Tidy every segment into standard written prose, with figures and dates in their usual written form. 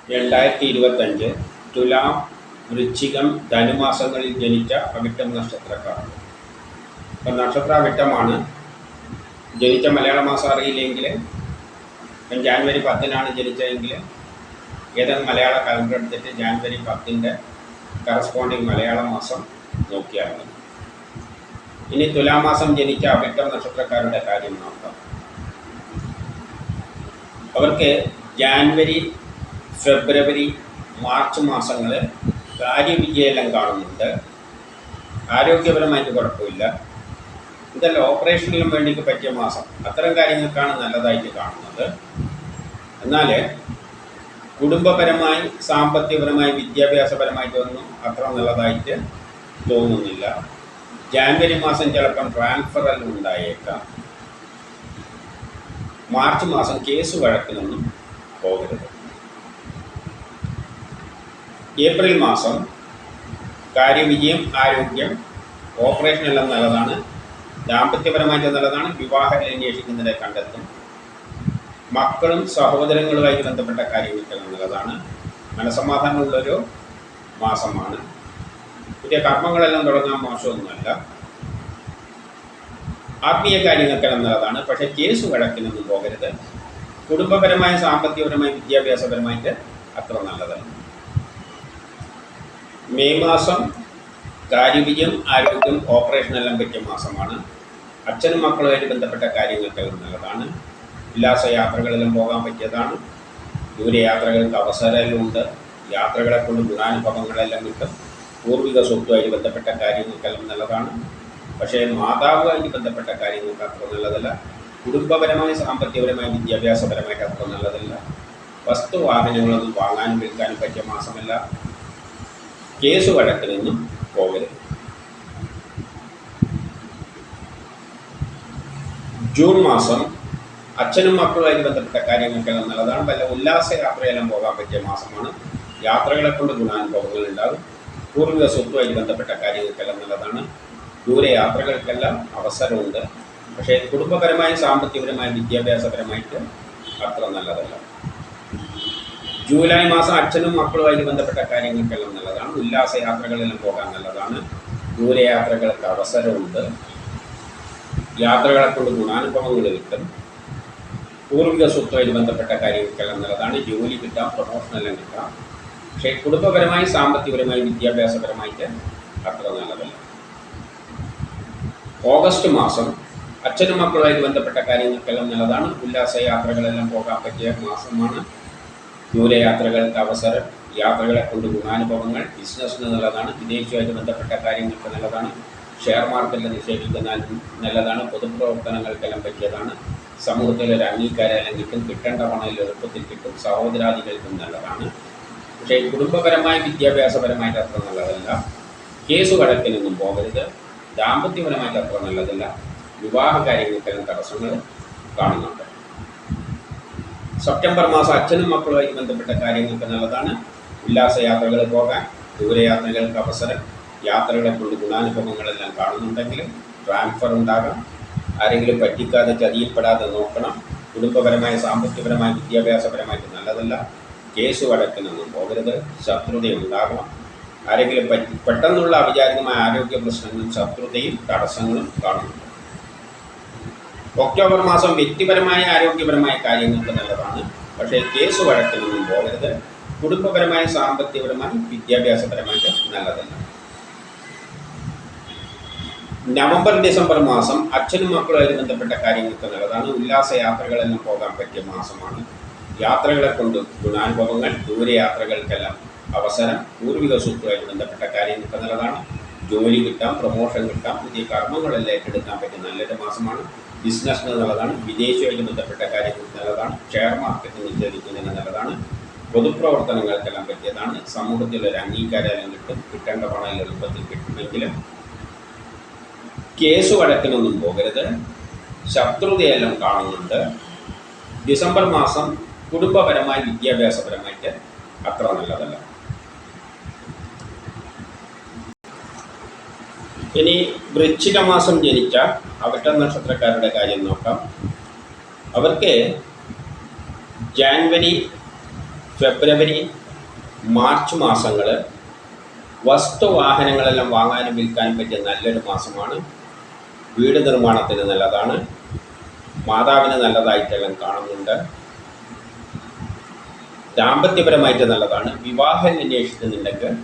2025 തുലാം, വൃശ്ചികം, ധനുമാസങ്ങളിൽ ജനിച്ച അവിട്ടം നക്ഷത്രക്കാരാണ്. അപ്പം നക്ഷത്ര അവിട്ടമാണ്. ജനിച്ച മലയാള മാസം അറിയില്ലെങ്കിൽ ജാനുവരി 10-നാണ് ജനിച്ചതെങ്കിൽ ഏതെങ്കിലും മലയാള കലണ്ടർ എടുത്തിട്ട് ജാനുവരി 10-ൻ്റെ കറസ്പോണ്ടിങ് മലയാള മാസം നോക്കിയാൽ മതി. ഇനി തുലാമാസം ജനിച്ച അവിട്ടം നക്ഷത്രക്കാരുടെ കാര്യം നോക്കാം. അവർക്ക് ജാനുവരി, ഫെബ്രുവരി, മാർച്ച് മാസങ്ങളിൽ കാര്യവിജയെല്ലാം കാണുന്നുണ്ട്. ആരോഗ്യപരമായിട്ട് കുഴപ്പമില്ല. ഇതെല്ലാം ഓപ്പറേഷനിലും വേണ്ടിക്ക് പറ്റിയ മാസം. അത്തരം കാര്യങ്ങൾക്കാണ് നല്ലതായിട്ട് കാണുന്നത്. എന്നാൽ കുടുംബപരമായി, സാമ്പത്തികപരമായി, വിദ്യാഭ്യാസപരമായിട്ടൊന്നും അത്ര നല്ലതായിട്ട് തോന്നുന്നില്ല. ജാനുവരി മാസം ചിലപ്പം ട്രാൻസ്ഫറെല്ലാം ഉണ്ടായേക്കാം. മാർച്ച് മാസം കേസ് വഴക്കിനൊന്നും പോകരുത്. ഏപ്രിൽ മാസം കാര്യവിജയം, ആരോഗ്യം, ഓപ്പറേഷനെല്ലാം നല്ലതാണ്. ദാമ്പത്യപരമായിട്ട് നല്ലതാണ്. വിവാഹം അന്വേഷിക്കുന്നതിനെ കണ്ടെത്തും. മക്കളും സഹോദരങ്ങളുമായിട്ട് ബന്ധപ്പെട്ട കാര്യങ്ങൾക്കെല്ലാം നല്ലതാണ്. മനസ്സമാധാനമുള്ളൊരു മാസമാണ്. പുതിയ കർമ്മങ്ങളെല്ലാം തുടങ്ങാൻ മോശമൊന്നുമല്ല. ആത്മീയ കാര്യങ്ങൾക്കെല്ലാം നല്ലതാണ്. പക്ഷേ കേസ് വഴക്കിനൊന്നും പോകരുത്. കുടുംബപരമായി, സാമ്പത്തികപരമായി, വിദ്യാഭ്യാസപരമായിട്ട് അത്ര നല്ലതല്ല. മെയ് മാസം കാര്യവിജയം, ആരോഗ്യം, ഓപ്പറേഷനെല്ലാം പറ്റിയ മാസമാണ്. അച്ഛനും മക്കളുമായിട്ട് ബന്ധപ്പെട്ട കാര്യങ്ങൾക്കെല്ലാം നല്ലതാണ്. ഉല്ലാസയാത്രകളെല്ലാം പോകാൻ പറ്റിയതാണ്. ദൂരയാത്രകൾക്ക് അവസരമുണ്ട്. യാത്രകളെ കൊണ്ട് ഗുണാനുഭവങ്ങളെല്ലാം കിട്ടും. പൂർവിക സ്വത്തുമായിട്ട് ബന്ധപ്പെട്ട കാര്യങ്ങൾക്കെല്ലാം നല്ലതാണ്. പക്ഷേ മാതാവുമായിട്ട് ബന്ധപ്പെട്ട കാര്യങ്ങൾക്ക് അത്ര നല്ലതല്ല. കുടുംബപരമായി, സാമ്പത്തികപരമായി, വിദ്യാഭ്യാസപരമായിട്ട് അത്ര നല്ലതല്ല. വസ്തുവാഹനങ്ങളൊന്നും വാങ്ങാനും വിൽക്കാനും പറ്റിയ മാസമല്ല. കേസ് വഴക്കിനൊന്നും പോകരുത്. ജൂൺ മാസം അച്ഛനും മക്കളുമായിട്ട് ബന്ധപ്പെട്ട കാര്യങ്ങൾക്കെല്ലാം നല്ലതാണ്. വല്ല ഉല്ലാസയാത്രയെല്ലാം പോകാൻ പറ്റിയ മാസമാണ്. യാത്രകളെ കൊണ്ട് ഗുണാനുഭവങ്ങൾ ഉണ്ടാകും. പൂർവിക സ്വത്തുമായിട്ട് ബന്ധപ്പെട്ട കാര്യങ്ങൾക്കെല്ലാം നല്ലതാണ്. ദൂരയാത്രകൾക്കെല്ലാം അവസരമുണ്ട്. പക്ഷേ കുടുംബപരമായി, സാമ്പത്തികപരമായി, വിദ്യാഭ്യാസപരമായിട്ട് അത്ര നല്ലതല്ല. ജൂലൈ മാസം അച്ഛനും മക്കളുമായിട്ട് ബന്ധപ്പെട്ട കാര്യങ്ങൾക്കെല്ലാം നല്ലതാണ്. ഉല്ലാസയാത്രകളെല്ലാം പോകാൻ നല്ലതാണ്. ദൂരയാത്രകൾക്ക് അവസരമുണ്ട്. യാത്രകളെ കൊണ്ട് ഗുണാനുഭവങ്ങൾ കിട്ടും. പൂർവിക സ്വത്തുമായിട്ട് ബന്ധപ്പെട്ട കാര്യങ്ങൾക്കെല്ലാം നല്ലതാണ്. ജോലി കിട്ടാം, പ്രൊമോഷനെല്ലാം കിട്ടാം. പക്ഷേ കുടുംബപരമായി, സാമ്പത്തികപരമായി, വിദ്യാഭ്യാസപരമായിട്ട് അത്ര നല്ലതല്ല. ഓഗസ്റ്റ് മാസം അച്ഛനും മക്കളുമായിട്ട് ബന്ധപ്പെട്ട കാര്യങ്ങൾക്കെല്ലാം നല്ലതാണ്. ഉല്ലാസയാത്രകളെല്ലാം പോകാൻ പറ്റിയ മാസമാണ്. ദൂരയാത്രകൾക്ക് അവസരം, യാത്രകളെ കൊണ്ട് ഗുണാനുഭവങ്ങൾ, ബിസിനസ്സിന് നല്ലതാണ്. വിദേശവുമായിട്ട് ബന്ധപ്പെട്ട കാര്യങ്ങൾക്ക് നല്ലതാണ്. ഷെയർ മാർക്കറ്റിൽ നിക്ഷേപിക്കുന്ന നല്ലതാണ്. പൊതുപ്രവർത്തനങ്ങൾക്കെല്ലാം പറ്റിയതാണ്. സമൂഹത്തിലൊരു അംഗീകാരമെല്ലാം കിട്ടും. കിട്ടേണ്ട പണം എളുപ്പത്തിൽ കിട്ടും. സഹോദരാദികൾക്കും നല്ലതാണ്. പക്ഷേ കുടുംബപരമായി, വിദ്യാഭ്യാസപരമായിട്ട് അത്ര നല്ലതല്ല. കേസ് വഴക്കിനൊന്നും പോകരുത്. ദാമ്പത്യപരമായിട്ട് അത്ര നല്ലതല്ല. വിവാഹ കാര്യങ്ങൾക്കെല്ലാം തടസ്സങ്ങൾ കാണുന്നുണ്ട്. സെപ്റ്റംബർ മാസം അച്ഛനും മക്കളുമായിട്ട് ബന്ധപ്പെട്ട കാര്യങ്ങൾക്ക് നല്ലതാണ്. ഉല്ലാസയാത്രകൾ പോകാൻ, ദൂരയാത്രകൾക്ക് അവസരം, യാത്രകളെ കൊണ്ട് ഗുണാനുഭവങ്ങളെല്ലാം കാണുന്നുണ്ടെങ്കിലും ട്രാൻസ്ഫർ ഉണ്ടാകാം. ആരെങ്കിലും പറ്റിക്കാതെ, ചതിയിൽപ്പെടാതെ നോക്കണം. കുടുംബപരമായ, സാമ്പത്തികപരമായ, വിദ്യാഭ്യാസപരമായിട്ട് നല്ലതല്ല. കേസ് വഴക്കിനൊന്നും പോകരുത്. ശത്രുതയുണ്ടാകണം. ആരെങ്കിലും പെട്ടെന്നുള്ള അവിചാരിതമായ ആരോഗ്യ പ്രശ്നങ്ങളും ശത്രുതയും തടസ്സങ്ങളും കാണുന്നുണ്ട്. ഒക്ടോബർ മാസം വ്യക്തിപരമായ, ആരോഗ്യപരമായ കാര്യങ്ങൾക്ക് നല്ലതാണ്. പക്ഷേ കേസ് വഴക്കിനൊന്നും പോകരുത്. കുടുംബപരമായി, സാമ്പത്തികപരമായി, വിദ്യാഭ്യാസപരമായിട്ട് നല്ലതല്ല. നവംബർ, ഡിസംബർ മാസം അച്ഛനും മക്കളുമായിട്ട് ബന്ധപ്പെട്ട കാര്യങ്ങൾക്ക് നല്ലതാണ്. ഉല്ലാസയാത്രകളെല്ലാം പോകാൻ പറ്റിയ മാസമാണ്. യാത്രകളെ കൊണ്ട് ഗുണാനുഭവങ്ങൾ, ദൂരയാത്രകൾക്കെല്ലാം അവസരം, പൂർവിക സ്വത്തുമായിട്ട് ബന്ധപ്പെട്ട കാര്യങ്ങൾക്ക് നല്ലതാണ്. ജോലി കിട്ടാം, പ്രൊമോഷൻ കിട്ടാം. പുതിയ കർമ്മങ്ങളെല്ലാം ഏറ്റെടുക്കാൻ പറ്റിയ നല്ലൊരു മാസമാണ്. ബിസിനസ്സിന് നല്ലതാണ്. വിദേശവുമായിട്ട് ബന്ധപ്പെട്ട കാര്യങ്ങൾക്ക് നല്ലതാണ്. ഷെയർ മാർക്കറ്റിൽ നിക്ഷേപിക്കുന്നതിന് നല്ലതാണ്. പൊതുപ്രവർത്തനങ്ങൾക്കെല്ലാം പറ്റിയതാണ്. സമൂഹത്തിലൊരു അംഗീകാരം കിട്ടും. കിട്ടേണ്ട പണം എളുപ്പത്തിൽ കിട്ടുമെങ്കിലും കേസ് വഴക്കിനൊന്നും പോകരുത്. ശത്രുതയെല്ലാം കാണുന്നുണ്ട്. ഡിസംബർ മാസം കുടുംബപരമായി, വിദ്യാഭ്യാസപരമായിട്ട് അത്ര നല്ലതല്ല. ഇനി വൃശ്ചിക മാസം ജനിച്ച അവിട്ടം നക്ഷത്രക്കാരുടെ കാര്യം നോക്കാം. അവർക്ക് ജാനുവരി, ഫെബ്രുവരി, മാർച്ച് മാസങ്ങൾ വസ്തുവാഹനങ്ങളെല്ലാം വാങ്ങാനും വിൽക്കാനും പറ്റിയ നല്ലൊരു മാസമാണ്. വീട് നിർമ്മാണത്തിന് നല്ലതാണ്. മാതാവിന് നല്ലതായിട്ടെല്ലാം കാണുന്നുണ്ട്. ദാമ്പത്യപരമായിട്ട് നല്ലതാണ്. വിവാഹം അന്വേഷിക്കുന്നുണ്ടെങ്കിൽ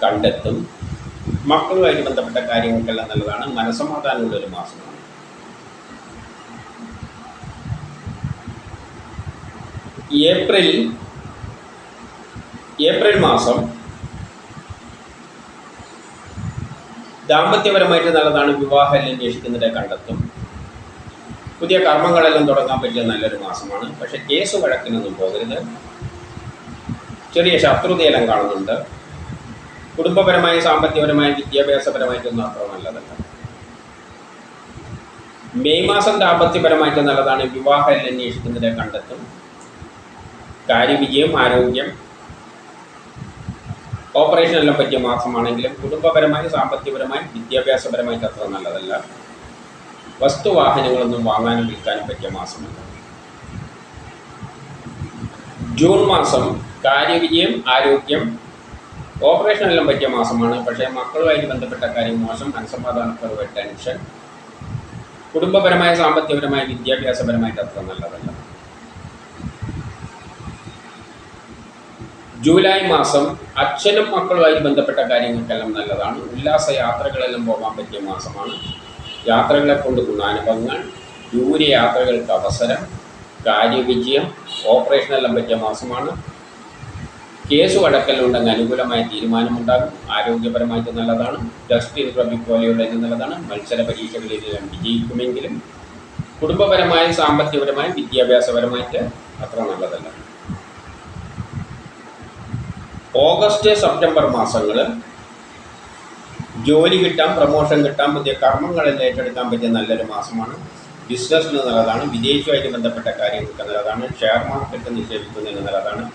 കണ്ടെത്തും. മക്കളുമായിട്ട് ബന്ധപ്പെട്ട കാര്യങ്ങൾക്കെല്ലാം നല്ലതാണ്. മനസ്സമാധാനമുള്ളൊരു മാസമാണ്. ഏപ്രിൽ മാസം ദാമ്പത്യപരമായിട്ട് നല്ലതാണ്. വിവാഹം അന്വേഷിക്കുന്നതിനെ കണ്ടെത്തും. പുതിയ കർമ്മങ്ങളെല്ലാം തുടങ്ങാൻ പറ്റിയ നല്ലൊരു മാസമാണ്. പക്ഷെ കേസ് വഴക്കിനൊന്നും പോകരുത്. ചെറിയ ശത്രുതയെല്ലാം കാണുന്നുണ്ട്. കുടുംബപരമായി, സാമ്പത്തികപരമായി, വിദ്യാഭ്യാസപരമായിട്ടൊന്നും അത്ര നല്ലതല്ല. മെയ് മാസം ദാമ്പത്യപരമായിട്ട് നല്ലതാണ്. വിവാഹം അന്വേഷിക്കുന്നതിനെ കണ്ടെത്തും. കാര്യവിജയം, ആരോഗ്യം, ഓപ്പറേഷനെല്ലാം പറ്റിയ മാസമാണെങ്കിലും കുടുംബപരമായി, സാമ്പത്തികപരമായി, വിദ്യാഭ്യാസപരമായിട്ട് അത്ര നല്ലതല്ല. വസ്തുവാഹനങ്ങളൊന്നും വാങ്ങാനും വിൽക്കാനും പറ്റിയ മാസമല്ല. ജൂൺ മാസം കാര്യവിജയം, ആരോഗ്യം, ഓപ്പറേഷനെല്ലാം പറ്റിയ മാസമാണ്. പക്ഷേ മക്കളുമായിട്ട് ബന്ധപ്പെട്ട കാര്യം മോശം, മനസ്സമാധാനക്കുറവ്, ടെൻഷൻ. കുടുംബപരമായ, സാമ്പത്തികപരമായ, വിദ്യാഭ്യാസപരമായിട്ട് അത്ര നല്ലതല്ല. ജൂലൈ മാസം അച്ഛനും മക്കളുമായി ബന്ധപ്പെട്ട കാര്യങ്ങൾക്കെല്ലാം നല്ലതാണ്. ഉല്ലാസ യാത്രകളെല്ലാം പോകാൻ പറ്റിയ മാസമാണ്. യാത്രകളെ കൊണ്ട് ഗുണാനുഭവങ്ങൾ, ദൂരയാത്രകൾക്ക് അവസരം, കാര്യവിജയം, ഓപ്പറേഷനെല്ലാം പറ്റിയ മാസമാണ്. കേസ് വഴക്കലുണ്ടെങ്കിൽ അനുകൂലമായ തീരുമാനമുണ്ടാകും. ആരോഗ്യപരമായിട്ട് നല്ലതാണ്. ടെസ്റ്റ് ഇന്റർവ്യൂ പോലെയുള്ള നല്ലതാണ്. മത്സര പരീക്ഷകളിലെല്ലാം വിജയിക്കുമെങ്കിലും കുടുംബപരമായി, സാമ്പത്തികപരമായി, വിദ്യാഭ്യാസപരമായിട്ട് അത്ര നല്ലതല്ല. ഓഗസ്റ്റ്, സെപ്റ്റംബർ മാസങ്ങൾ ജോലി കിട്ടാൻ, പ്രമോഷൻ കിട്ടാൻ, പുതിയ കർമ്മങ്ങളെല്ലാം ഏറ്റെടുക്കാൻ പറ്റിയ നല്ലൊരു മാസമാണ്. ബിസിനസ്സിന് നല്ലതാണ്. വിദേശവുമായിട്ട് ബന്ധപ്പെട്ട കാര്യങ്ങൾക്ക് നല്ലതാണ്. ഷെയർ മാർക്കറ്റ് നിക്ഷേപിക്കുന്നതിന് നല്ലതാണ്.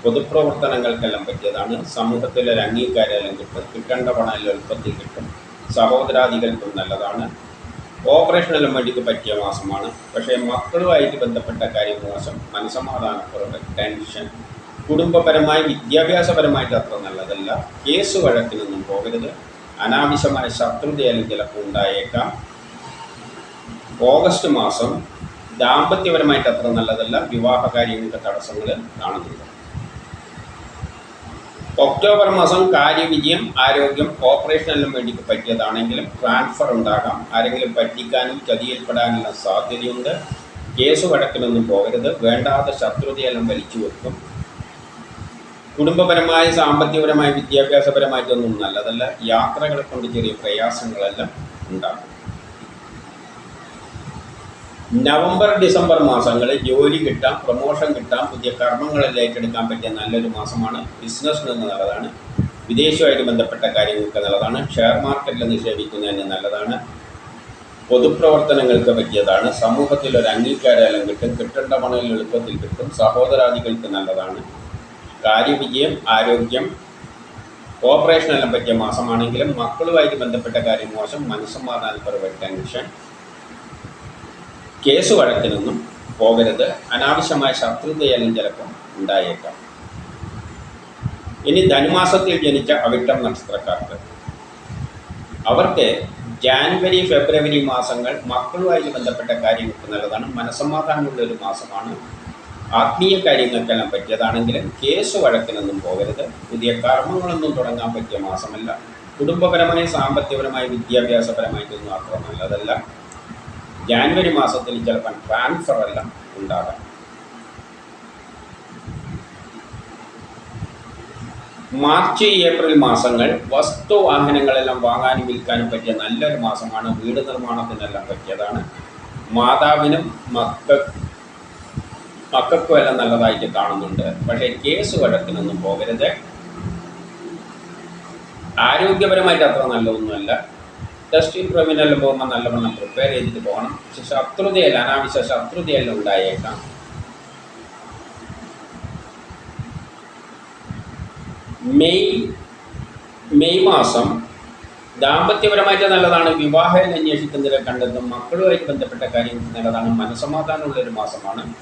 പൊതുപ്രവർത്തനങ്ങൾക്കെല്ലാം പറ്റിയതാണ്. സമൂഹത്തിലൊരു അംഗീകാരമെല്ലാം കിട്ടും. കിട്ടേണ്ട പണം എളുപ്പത്തിൽ കിട്ടും. സഹോദരാദികൾക്കും നല്ലതാണ്. ഓപ്പറേഷനെല്ലാം വേണ്ടിക്ക് പറ്റിയ മാസമാണ്. പക്ഷേ മക്കളുമായിട്ട് ബന്ധപ്പെട്ട കാര്യം മോശം, മനസ്സമാധാനക്കുറവ്, ടെൻഷൻ. കുടുംബപരമായി, വിദ്യാഭ്യാസപരമായിട്ട് അത്ര നല്ലതല്ല. കേസ് വഴക്കിനൊന്നും പോകരുത്. അനാവശ്യമായ ശത്രുതയെല്ലാം ചിലപ്പോൾ ഉണ്ടായേക്കാം. ഓഗസ്റ്റ് മാസം ദാമ്പത്യപരമായിട്ട് അത്ര നല്ലതല്ല. വിവാഹ കാര്യങ്ങൾക്ക് തടസ്സങ്ങൾ കാണുന്നുണ്ട്. ഒക്ടോബർ മാസം കാര്യവിജയം, ആരോഗ്യം, ഓപ്പറേഷനെല്ലാം വേണ്ടിക്ക് പറ്റിയതാണെങ്കിലും ട്രാൻസ്ഫർ ഉണ്ടാകാം. ആരെങ്കിലും പറ്റിക്കാനും ചതിയിൽപ്പെടാനുള്ള സാധ്യതയുണ്ട്. കേസ് വഴക്കിനൊന്നും പോകരുത്. വേണ്ടാതെ ശത്രുതയെല്ലാം വലിച്ചു വെക്കും. കുടുംബപരമായി, സാമ്പത്തികപരമായി, വിദ്യാഭ്യാസപരമായിട്ടൊന്നും നല്ലതല്ല. യാത്രകളെ കൊണ്ട് ചെറിയ പ്രയാസങ്ങളെല്ലാം ഉണ്ടാകും. നവംബർ, ഡിസംബർ മാസങ്ങളിൽ ജോലി കിട്ടാം, പ്രമോഷൻ കിട്ടാം, പുതിയ കർമ്മങ്ങളെല്ലാം ഏറ്റെടുക്കാൻ പറ്റിയ നല്ലൊരു മാസമാണ്. ബിസിനസ്സിന് നല്ലതാണ്. വിദേശവുമായിട്ട് ബന്ധപ്പെട്ട കാര്യങ്ങൾക്ക് നല്ലതാണ്. ഷെയർ മാർക്കറ്റിൽ നിക്ഷേപിക്കുന്നതിന് നല്ലതാണ്. പൊതുപ്രവർത്തനങ്ങൾക്ക് പറ്റിയതാണ്. സമൂഹത്തിലൊരു അംഗീകാരമെല്ലാം കിട്ടും. കിട്ടേണ്ട പണം എളുപ്പത്തിൽ കിട്ടും. സഹോദരാദികൾക്ക് നല്ലതാണ്. കാര്യവിജയം, ആരോഗ്യം, ഓപ്പറേഷനെല്ലാം പറ്റിയ മാസമാണെങ്കിലും മക്കളുമായിട്ട് ബന്ധപ്പെട്ട കാര്യം മോശം, മനസ്സമാധാനക്കുറവ്, ടെൻഷൻ. കേസ് വഴക്കിനൊന്നും പോകരുത്. അനാവശ്യമായ ശത്രുതയെല്ലാം ചിലപ്പം ഉണ്ടായേക്കാം. ഇനി ധനുമാസത്തിൽ ജനിച്ച അവിട്ടം നക്ഷത്രക്കാർക്ക്, അവർക്ക് ജാനുവരി, ഫെബ്രുവരി മാസങ്ങൾ മക്കളുമായിട്ട് ബന്ധപ്പെട്ട കാര്യങ്ങൾക്ക് നല്ലതാണ്. മനസ്സമാധാനമുള്ളൊരു മാസമാണ്. ആത്മീയ കാര്യങ്ങൾക്കെല്ലാം പറ്റിയതാണെങ്കിലും കേസ് വഴക്കിനൊന്നും പോകരുത്. പുതിയ കർമ്മങ്ങളൊന്നും തുടങ്ങാൻ പറ്റിയ മാസമല്ല. കുടുംബപരമായി, സാമ്പത്തികപരമായി, വിദ്യാഭ്യാസപരമായിട്ടൊന്നും അത്ര നല്ലതല്ല. ജാനുവരി മാസത്തിൽ ചിലപ്പോൾ ട്രാൻസ്ഫർ എല്ലാം ഉണ്ടാകാം. മാർച്ച്, ഏപ്രിൽ മാസങ്ങൾ വസ്തുവാഹനങ്ങളെല്ലാം വാങ്ങാനും വിൽക്കാനും പറ്റിയ നല്ലൊരു മാസമാണ്. വീട് നിർമ്മാണത്തിനെല്ലാം പറ്റിയതാണ്. മാതാവിനും മക്കൾക്കും എല്ലാം നല്ലതായിട്ട് കാണുന്നുണ്ട്. പക്ഷേ കേസ് വഴക്കിനൊന്നും പോകരുത്. ആരോഗ്യപരമായിട്ട് അത്ര നല്ലതൊന്നുമല്ല. ടെസ്റ്റ് ഇന്റർവ്യൂവിനെല്ലാം പോകുമ്പോൾ നല്ലവണ്ണം പ്രിപ്പയർ ചെയ്തിട്ട് പോകണം. പക്ഷെ ശത്രുതയല്ല, അനാവശ്യ ശത്രുതയെല്ലാം ഉണ്ടായേക്കാം. മെയ് മാസം ദാമ്പത്യപരമായിട്ട് നല്ലതാണ്. വിവാഹം അന്വേഷിക്കുന്നതിനെ കണ്ടെത്തും. മക്കളുമായിട്ട് ബന്ധപ്പെട്ട കാര്യങ്ങൾക്ക് നല്ലതാണ്. മനസ്സമാധാനമുള്ളൊരു മാസമാണ്.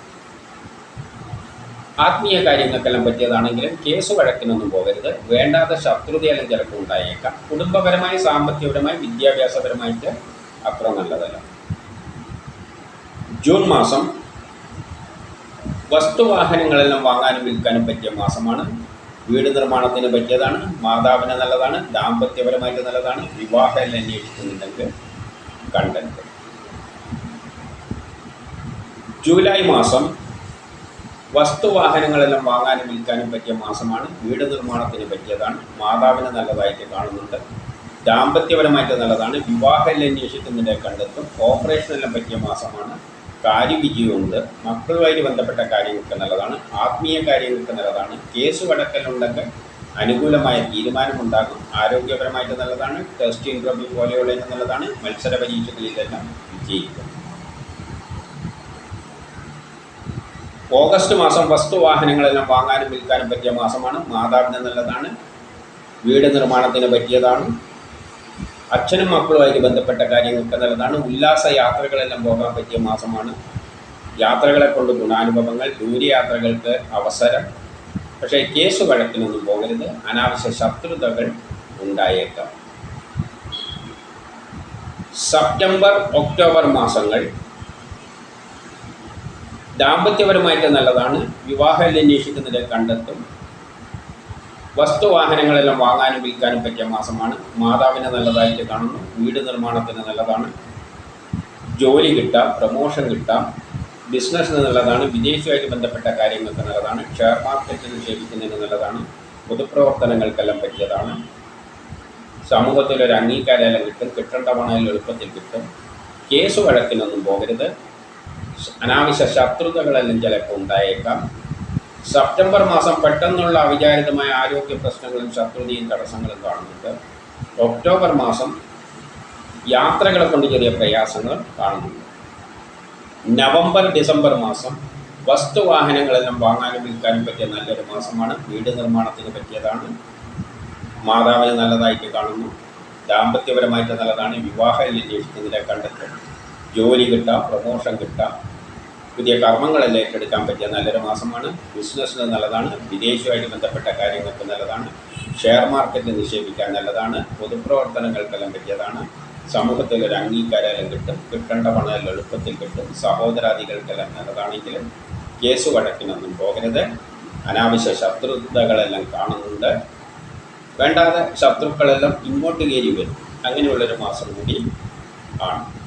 ആത്മീയ കാര്യങ്ങൾക്കെല്ലാം പറ്റിയതാണെങ്കിലും കേസ് വഴക്കിനൊന്നും പോകരുത്. വേണ്ടാത്ത ശത്രുതയെല്ലാം ചിലപ്പോൾ ഉണ്ടായേക്കാം. കുടുംബപരമായി, സാമ്പത്തികപരമായി, വിദ്യാഭ്യാസപരമായിട്ട് അത്ര നല്ലതല്ല. ജൂൺ മാസം വസ്തുവാഹനങ്ങളെല്ലാം വാങ്ങാനും വിൽക്കാനും പറ്റിയ മാസമാണ്. വീട് നിർമ്മാണത്തിന് പറ്റിയതാണ്. മാതാവിന് നല്ലതാണ്. ദാമ്പത്യപരമായിട്ട് നല്ലതാണ്. വിവാഹം അന്വേഷിക്കുന്നുണ്ടെങ്കിൽ കണ്ടെത്തും. ജൂലൈ മാസം വസ്തുവാഹനങ്ങളെല്ലാം വാങ്ങാനും വിൽക്കാനും പറ്റിയ മാസമാണ്. വീട് നിർമ്മാണത്തിന് പറ്റിയതാണ്. മാതാവിന് നല്ലതായിട്ട് കാണുന്നുണ്ട്. ദാമ്പത്യപരമായിട്ട് നല്ലതാണ്. വിവാഹം അന്വേഷിക്കുന്നതിനെ കണ്ടെത്തും. ഓപ്പറേഷനെല്ലാം പറ്റിയ മാസമാണ്. കാര്യവിജയമുണ്ട്. മക്കളുമായിട്ട് ബന്ധപ്പെട്ട കാര്യങ്ങൾക്ക് നല്ലതാണ്. ആത്മീയ കാര്യങ്ങൾക്ക് നല്ലതാണ്. കേസ് വഴക്കലുണ്ടെങ്കിൽ അനുകൂലമായ തീരുമാനമുണ്ടാകും. ആരോഗ്യപരമായിട്ട് നല്ലതാണ്. ടെസ്റ്റ് ഇൻ്റർവ്യൂ പോലെയുള്ളതിന് നല്ലതാണ്. മത്സര പരീക്ഷകളിലെല്ലാം വിജയിക്കും. ഓഗസ്റ്റ് മാസം വസ്തുവാഹനങ്ങളെല്ലാം വാങ്ങാനും വിൽക്കാനും പറ്റിയ മാസമാണ്. മാതാവിന് നല്ലതാണ്. വീട് നിർമ്മാണത്തിന് പറ്റിയതാണ്. അച്ഛനും മക്കളുമായിട്ട് ബന്ധപ്പെട്ട കാര്യങ്ങൾക്ക് നല്ലതാണ്. ഉല്ലാസ യാത്രകളെല്ലാം പോകാൻ പറ്റിയ മാസമാണ്. യാത്രകളെ കൊണ്ട് ഗുണാനുഭവങ്ങൾ, ദൂരയാത്രകൾക്ക് അവസരം. പക്ഷേ കേസ് വഴക്കിനൊന്നും പോകരുത്. അനാവശ്യ ശത്രുതകൾ ഉണ്ടായേക്കാം. സെപ്റ്റംബർ, ഒക്ടോബർ മാസങ്ങൾ ദാമ്പത്യപരമായിട്ട് നല്ലതാണ്. വിവാഹം അന്വേഷിക്കുന്നതിനെ കണ്ടെത്തും. വസ്തുവാഹനങ്ങളെല്ലാം വാങ്ങാനും വിൽക്കാനും പറ്റിയ മാസമാണ്. മാതാവിന് നല്ലതായിട്ട് കാണുന്നു. വീട് നിർമ്മാണത്തിന് നല്ലതാണ്. ജോലി കിട്ടാം, പ്രമോഷൻ കിട്ടാം. ബിസിനസ്സിന് നല്ലതാണ്. വിദേശവുമായിട്ട് ബന്ധപ്പെട്ട കാര്യങ്ങൾക്ക് നല്ലതാണ്. ഷെയർ മാർക്കറ്റിൽ നിക്ഷേപിക്കുന്നതിന് നല്ലതാണ്. പൊതുപ്രവർത്തനങ്ങൾക്കെല്ലാം പറ്റിയതാണ്. സമൂഹത്തിലൊരു അംഗീകാരമെല്ലാം കിട്ടും. കിട്ടേണ്ട പണം എളുപ്പത്തിൽ കിട്ടും. കേസ് വഴക്കിനൊന്നും പോകരുത്. അനാവശ്യ ശത്രുതകളെല്ലാം ചിലപ്പോൾ ഉണ്ടായേക്കാം. സെപ്റ്റംബർ മാസം പെട്ടെന്നുള്ള അവിചാരിതമായ ആരോഗ്യ പ്രശ്നങ്ങളും ശത്രുതയും തടസ്സങ്ങളും കാണുന്നുണ്ട്. ഒക്ടോബർ മാസം യാത്രകളെ കൊണ്ട് ചെറിയ പ്രയാസങ്ങൾ കാണുന്നുണ്ട്. നവംബർ, ഡിസംബർ മാസം വസ്തുവാഹനങ്ങളെല്ലാം വാങ്ങാനും വിൽക്കാനും പറ്റിയ നല്ലൊരു മാസമാണ്. വീട് നിർമ്മാണത്തിന് പറ്റിയതാണ്. മാതാവിന് നല്ലതായിട്ട് കാണുന്നു. ദാമ്പത്യപരമായിട്ട് നല്ലതാണ്. വിവാഹം അന്വേഷിക്കുന്നതിനെ കണ്ടെത്തും. ജോലി കിട്ടാം, പ്രമോഷൻ കിട്ടാം. പുതിയ കർമ്മങ്ങളെല്ലാം ഏറ്റെടുക്കാൻ പറ്റിയ നല്ലൊരു മാസമാണ്. ബിസിനസ്സിന് നല്ലതാണ്. വിദേശവുമായിട്ട് ബന്ധപ്പെട്ട കാര്യങ്ങൾക്ക് നല്ലതാണ്. ഷെയർ മാർക്കറ്റിൽ നിക്ഷേപിക്കാൻ നല്ലതാണ്. പൊതുപ്രവർത്തനങ്ങൾക്കെല്ലാം പറ്റിയതാണ്. സമൂഹത്തിലൊരു അംഗീകാരമെല്ലാം കിട്ടും. കിട്ടേണ്ട പണം എളുപ്പത്തിൽ കിട്ടും. സഹോദരാദികൾക്കെല്ലാം നല്ലതാണെങ്കിലും കേസ് വഴക്കിനൊന്നും പോകരുത്. അനാവശ്യ ശത്രുതകളെല്ലാം കാണുന്നുണ്ട്. വേണ്ടാതെ ശത്രുക്കളെല്ലാം ഇങ്ങോട്ട് കയറി വരും. അങ്ങനെയുള്ളൊരു മാസം കൂടി ആണ്.